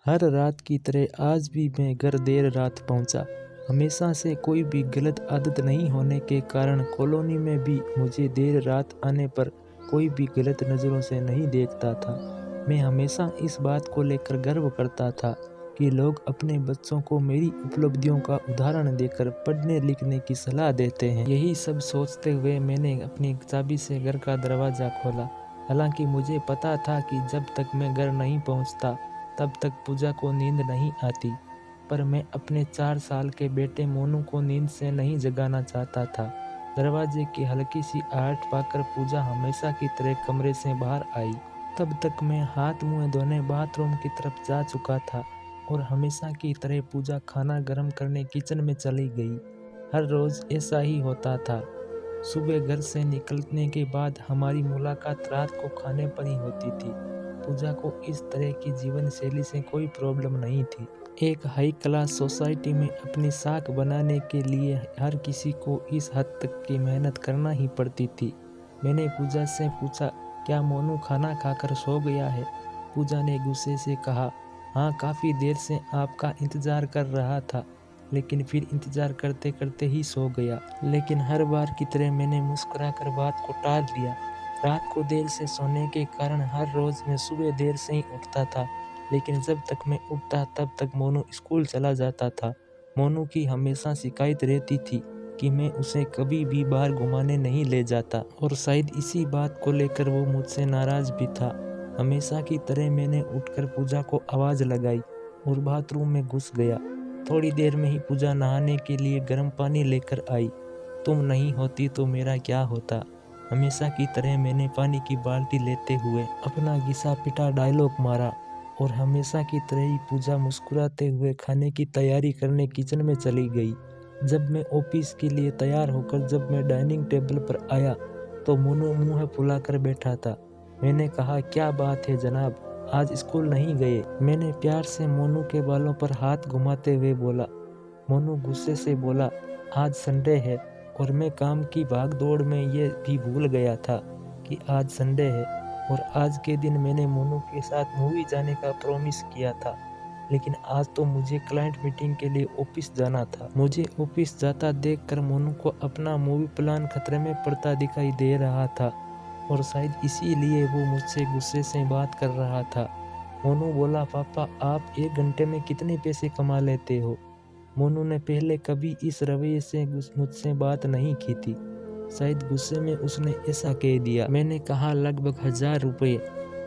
हर रात की तरह आज भी मैं घर देर रात पहुंचा। हमेशा से कोई भी गलत आदत नहीं होने के कारण कॉलोनी में भी मुझे देर रात आने पर कोई भी गलत नज़रों से नहीं देखता था। मैं हमेशा इस बात को लेकर गर्व करता था कि लोग अपने बच्चों को मेरी उपलब्धियों का उदाहरण देकर पढ़ने लिखने की सलाह देते हैं। यही सब सोचते हुए मैंने अपनी चाबी से घर का दरवाज़ा खोला। हालांकि मुझे पता था कि जब तक मैं घर नहीं पहुंचता तब तक पूजा को नींद नहीं आती, पर मैं अपने 4 साल के बेटे मोनू को नींद से नहीं जगाना चाहता था। दरवाजे की हल्की सी आहट पाकर पूजा हमेशा की तरह कमरे से बाहर आई। तब तक मैं हाथ मुंह धोने बाथरूम की तरफ जा चुका था और हमेशा की तरह पूजा खाना गर्म करने किचन में चली गई। हर रोज़ ऐसा ही होता था। सुबह घर से निकलने के बाद हमारी मुलाकात रात को खाने पर ही होती थी। पूजा को इस तरह की जीवन शैली से कोई प्रॉब्लम नहीं थी। एक हाई क्लास सोसाइटी में अपनी साख बनाने के लिए हर किसी को इस हद तक की मेहनत करना ही पड़ती थी। मैंने पूजा से पूछा, क्या मोनू खाना खाकर सो गया है? पूजा ने गुस्से से कहा, हाँ, काफ़ी देर से आपका इंतज़ार कर रहा था, लेकिन फिर इंतज़ार करते करते ही सो गया। लेकिन हर बार की तरह मैंने मुस्कुराकर बात को टाल दिया। रात को देर से सोने के कारण हर रोज़ मैं सुबह देर से ही उठता था, लेकिन जब तक मैं उठता तब तक मोनू स्कूल चला जाता था। मोनू की हमेशा शिकायत रहती थी कि मैं उसे कभी भी बाहर घुमाने नहीं ले जाता, और शायद इसी बात को लेकर वो मुझसे नाराज़ भी था। हमेशा की तरह मैंने उठकर पूजा को आवाज़ लगाई और बाथरूम में घुस गया। थोड़ी देर में ही पूजा नहाने के लिए गर्म पानी लेकर आई। तुम नहीं होती तो मेरा क्या होता? हमेशा की तरह मैंने पानी की बाल्टी लेते हुए अपना घिसा पिटा डायलॉग मारा और हमेशा की तरह ही पूजा मुस्कुराते हुए खाने की तैयारी करने किचन में चली गई। जब मैं ऑफिस के लिए तैयार होकर जब मैं डाइनिंग टेबल पर आया तो मोनू मुंह फुलाकर बैठा था। मैंने कहा, क्या बात है जनाब, आज स्कूल नहीं गए? मैंने प्यार से मोनू के बालों पर हाथ घुमाते हुए बोला। मोनू गुस्से से बोला, आज संडे है और मैं काम की भाग दौड़ में ये भी भूल गया था कि आज संडे है, और आज के दिन मैंने मोनू के साथ मूवी जाने का प्रॉमिस किया था, लेकिन आज तो मुझे क्लाइंट मीटिंग के लिए ऑफिस जाना था। मुझे ऑफिस जाता देखकर मोनू को अपना मूवी प्लान खतरे में पड़ता दिखाई दे रहा था और शायद इसीलिए वो मुझसे गुस्से से बात कर रहा था। मोनू बोला, पापा, आप 1 घंटे में कितने पैसे कमा लेते हो? मोनू ने पहले कभी इस रवैये से मुझसे बात नहीं की थी। शायद गुस्से में उसने ऐसा कह दिया। मैंने कहा, लगभग 1000 रुपये।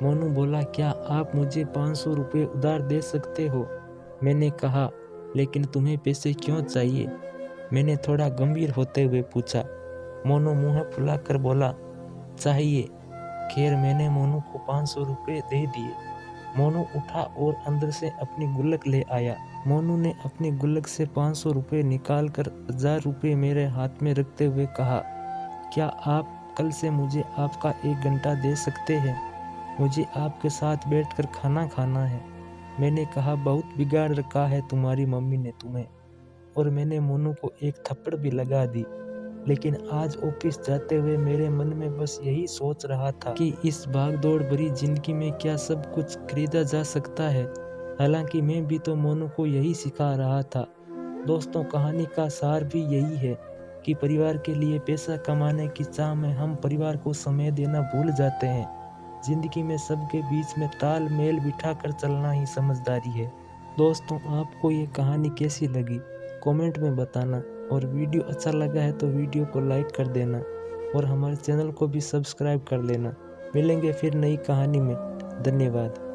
मोनू बोला, क्या आप मुझे 500 रुपये उधार दे सकते हो? मैंने कहा, लेकिन तुम्हें पैसे क्यों चाहिए? मैंने थोड़ा गंभीर होते हुए पूछा। मोनू मुँह फुलाकर बोला, चाहिए। खैर, मैंने मोनू को 500 रुपये दे दिए। मोनू उठा और अंदर से अपनी गुल्लक ले आया। मोनू ने अपनी गुल्लक से 500 रुपये निकाल कर 1000 रुपये मेरे हाथ में रखते हुए कहा, क्या आप कल से मुझे आपका 1 घंटा दे सकते हैं? मुझे आपके साथ बैठकर खाना खाना है। मैंने कहा, बहुत बिगाड़ रखा है तुम्हारी मम्मी ने तुम्हें, और मैंने मोनू को एक थप्पड़ भी लगा दी। लेकिन आज ऑफिस जाते हुए मेरे मन में बस यही सोच रहा था कि इस भागदौड़ भरी जिंदगी में क्या सब कुछ खरीदा जा सकता है। हालांकि मैं भी तो मोनू को यही सिखा रहा था। दोस्तों, कहानी का सार भी यही है कि परिवार के लिए पैसा कमाने की चाह में हम परिवार को समय देना भूल जाते हैं। जिंदगी में सबके बीच में तालमेल बिठाकर चलना ही समझदारी है। दोस्तों, आपको ये कहानी कैसी लगी कमेंट में बताना, और वीडियो अच्छा लगा है तो वीडियो को लाइक कर देना और हमारे चैनल को भी सब्सक्राइब कर लेना। मिलेंगे फिर नई कहानी में। धन्यवाद।